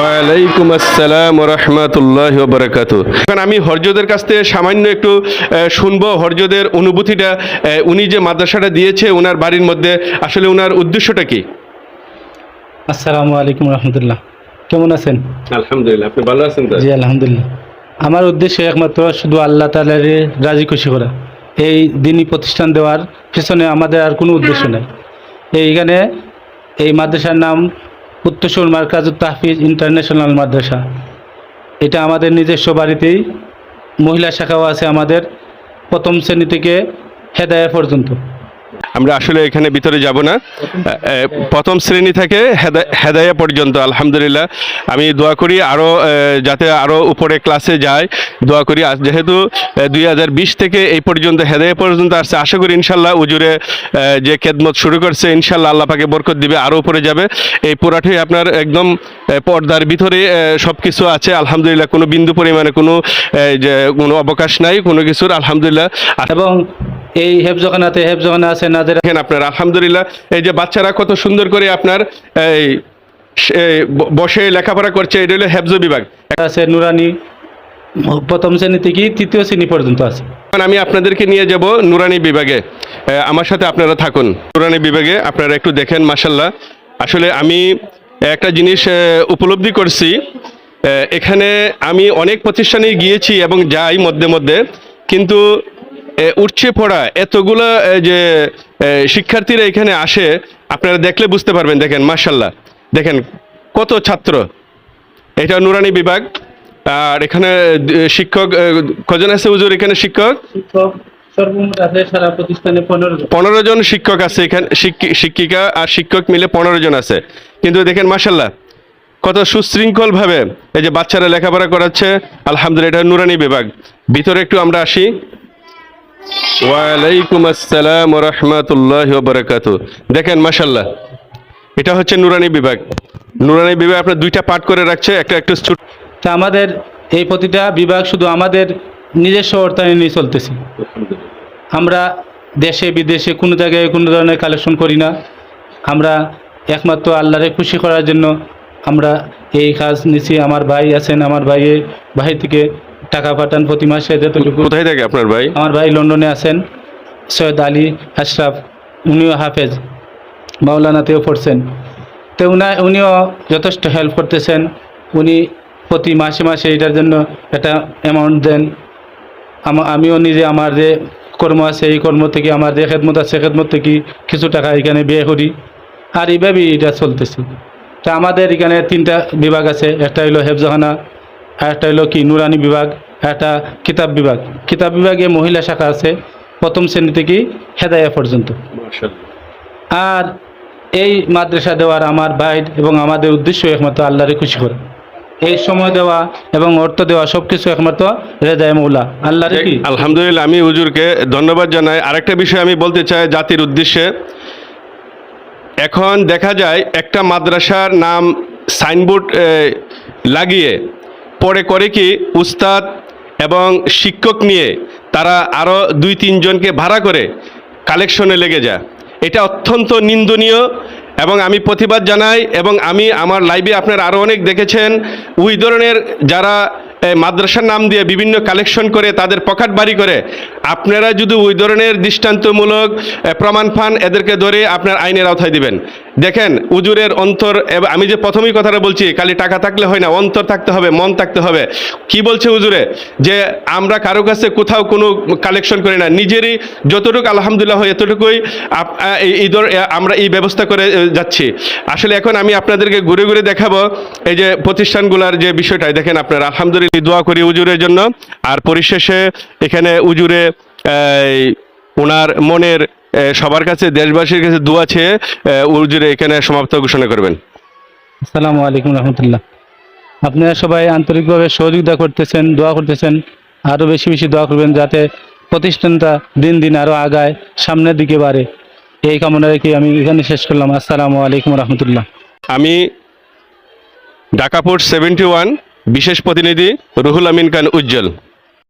ওয়ালাইকুম আসসালাম ওয়া রাহমাতুল্লাহি ওয়া বারাকাতুহু। এখন আমি হরজদের কাছ থেকে সামান্য একটু শুনবো হরজদের অনুভূতিটা, উনি যে মাদ্রাসাটা দিয়েছে ওনার বাড়ির মধ্যে, আসলে ওনার উদ্দেশ্যটা কি? আসসালামু আলাইকুম রহমতুল্লাহ, কেমন আছেন? আলহামদুলিল্লাহ, আপনি ভালো আছেন তো? জি আলহামদুলিল্লাহ। আমার উদ্দেশ্য একমাত্র শুধু আল্লাহ তাআলার রাজি খুশি করা। এই দিনই প্রতিষ্ঠান দেওয়ার পিছনে আমাদের আর কোনো উদ্দেশ্য নেই। এইখানে এই মাদ্রাসার নাম উত্তরসূর মার্কাজুত তাহফিজ ইন্টারন্যাশনাল মাদ্রাসা। এটা আমাদের নিজস্ব বাড়িতেই মহিলা শাখাও আছে আমাদের, প্রথম শ্রেণী থেকে হেদায়া পর্যন্ত। আমরা আসলে এখানে ভিতরে যাব না, প্রথম শ্রেণী থেকে হেদায়া পর্যন্ত। আলহামদুলিল্লাহ, আমি দোয়া করি আরও যাতে আরও উপরে ক্লাসে যায়, দোয়া করি। যেহেতু 2020 থেকে এই পর্যন্ত হেদায়া পর্যন্ত আসছে, আশা করি ইনশাল্লাহ হুজুরে যে খেদমত শুরু করছে ইনশাল্লাহ আল্লাহ পাকে বরকত দিবে, আরও উপরে যাবে। এই পুরাটাই আপনার একদম পর্দার ভিতরে সব কিছু আছে আলহামদুলিল্লাহ, কোনো বিন্দু পরিমাণে যে কোনো অবকাশ নাই কোনো কিছুর আলহামদুলিল্লাহ। এবং এই হেফজখানাতে হেফজখানা আছে নাদের আপনার আলহামদুলিল্লাহ, এই যে বাচ্চারা কত সুন্দর করে আপনার এই বসে লেখাপড়া করছে, এটা হলো হেফজ বিভাগ আছে, নুরানি প্রথম শ্রেণী থেকে তৃতীয় শ্রেণী পর্যন্ত আছে। আমি আপনাদেরকে নিয়ে যাব নুরানি বিভাগে, আমার সাথে আপনারা থাকুন। নুরানি বিভাগে আপনারা একটু দেখেন, মাশাল্লাহ। আসলে আমি একটা জিনিস উপলব্ধি করছি, এখানে আমি অনেক প্রতিষ্ঠানে গিয়েছি এবং যাই মধ্যে মধ্যে, কিন্তু উঠছে পড়া এতগুলো যে শিক্ষার্থীরা এখানে আসে, আপনারা দেখলে বুঝতে পারবেন। দেখেন মাশাল্লাহ, দেখেন কত ছাত্র। এটা নুরানি বিভাগ। আর এখানে শিক্ষক কজন আছে হুজুর? এখানে শিক্ষক সর্বমোট আছে সারা প্রতিষ্ঠানে 15 জন শিক্ষক আছে এখানে, শিক্ষিকা আর শিক্ষক মিলে 15 জন আছে। কিন্তু দেখেন মাশাল্লাহ কত সুশৃঙ্খল ভাবে এই যে বাচ্চারা লেখাপড়া করাচ্ছে আলহামদুলিল্লাহ। এটা নুরানি বিভাগ। ভিতরে একটু আমরা আসি। ওয়ালাইকুম আসসালাম ওয়া রাহমাতুল্লাহি ওয়া বারাকাতুহু। দেখেন মাশাল্লাহ, এটা হচ্ছে নুরানি বিভাগ। নুরানি বিভাগ আপনার দুইটা পার্ট করে রাখছে, একটা একটু ছোট। তা আমাদের এই প্রতিটা বিভাগ শুধু আমাদের নিজস্ব অর্থায়নে নিয়ে চলতেছি। আমরা দেশে বিদেশে কোনো জায়গায় কোনো ধরনের কালেকশন করি না। আমরা একমাত্র আল্লাহরে খুশি করার জন্য আমরা এই কাজ নিছি। আমার ভাই আছেন, আমার ভাই থেকে টাকা পাঠান প্রতি মাসে যতটুকু। কোথায় থাকে আপনার ভাই? আমার ভাই লন্ডনে আছেন, সৈয়দ আলী আশরাফ, উনিও হাফেজ, মাওলানাতেও পড়ছেন। তো উনিও যথেষ্ট হেল্প করতেছেন। উনি প্রতি মাসে মাসে এটার জন্য একটা অ্যামাউন্ট দেন। আমিও নিজে আমার যে কর্ম আছে এই কর্ম থেকে, আমার যে খেদমত আছে খেদমত থেকে কিছু টাকা এখানে ব্যয় করি। আর এইভাবেই এটা চলতেছে। তা আমাদের এখানে 3টা বিভাগ আছে, একটা হলো হেফজখানা, আর একটা হলো কি নুরানি বিভাগ, একটা কিতাব বিভাগ। কিতাব বিভাগে মহিলা শাখা আছে প্রথম শ্রেণী থেকে হেদায়া পর্যন্ত। আর এই মাদ্রাসা দেওয়ার আমার ভাই এবং আমাদের উদ্দেশ্য একমাত্র আল্লাহরে খুশি করা। এই সময় দেওয়া এবং অর্থ দেওয়া সবকিছু একমাত্র রেজায়ে মৌলা আল্লাহর। আলহামদুলিল্লাহ, আমি হুজুরকে ধন্যবাদ জানাই। আরেকটা বিষয় আমি বলতে চাই জাতির উদ্দেশ্যে। এখন দেখা যায় একটা মাদ্রাসার নাম সাইনবোর্ড লাগিয়ে পরে করে কি উস্তাদ এবং শিক্ষক নিয়ে তারা আরও 2-3 জনকে ভাড়া করে কালেকশনে লেগে যায়। এটা অত্যন্ত নিন্দনীয় এবং আমি প্রতিবাদ জানাই। এবং আমি আমার লাইভে আপনারা আরও অনেক দেখেছেন ওই ধরনের যারা মাদ্রাসার নাম দিয়ে বিভিন্ন কালেকশন করে তাদের পকেট বাড়ি করে। আপনারা যদি ওই ধরনের দৃষ্টান্তমূলক প্রমাণ পান, এদেরকে ধরে আপনার আইনের আওতায় দিবেন। দেখেন হুজুরের অন্তর, আমি যে প্রথমেই কথাটা বলছি, খালি টাকা থাকলে হয় না, অন্তর থাকতে হবে, মন থাকতে হবে। কি বলছে হুজুরে যে আমরা কারো কাছে কোথাও কোনো কালেকশন করি না, নিজেরই যতটুকু আলহামদুলিল্লাহ হয় এতটুকুই আমরা এই ব্যবস্থা করে যাচ্ছি। আসলে এখন আমি আপনাদেরকে ঘুরে ঘুরে দেখাবো এই যে প্রতিষ্ঠানগুলোর যে বিষয়টা। দেখেন আপনারা আলহামদুলিল্লাহ, দোয়া করি হুজুরের জন্য। আর পরিশেষে এখানে হুজুরে ওনার মনের সবার কাছে, দেশবাসীর কাছে দোয়া চেয়ে হুজুরে এখানে সমাপ্ত ঘোষণা করবেন। আসসালামু আলাইকুম রহমতুল্লাহ। আপনারা সবাই আন্তরিকভাবে সহযোগিতা করতেছেন, দোয়া করতেছেন। আরও বেশি বেশি দোয়া করবেন যাতে প্রতিষ্ঠানটা দিন দিন আরও আগায়, সামনের দিকে বাড়ে। এই কামনা রেখে আমি এখানে শেষ করলাম। আসসালামু আলাইকুম রহমতুল্লাহ। আমি ঢাকা পোর্ট 71 বিশেষ প্রতিনিধি রুহুল আমিন খান উজ্জ্বল।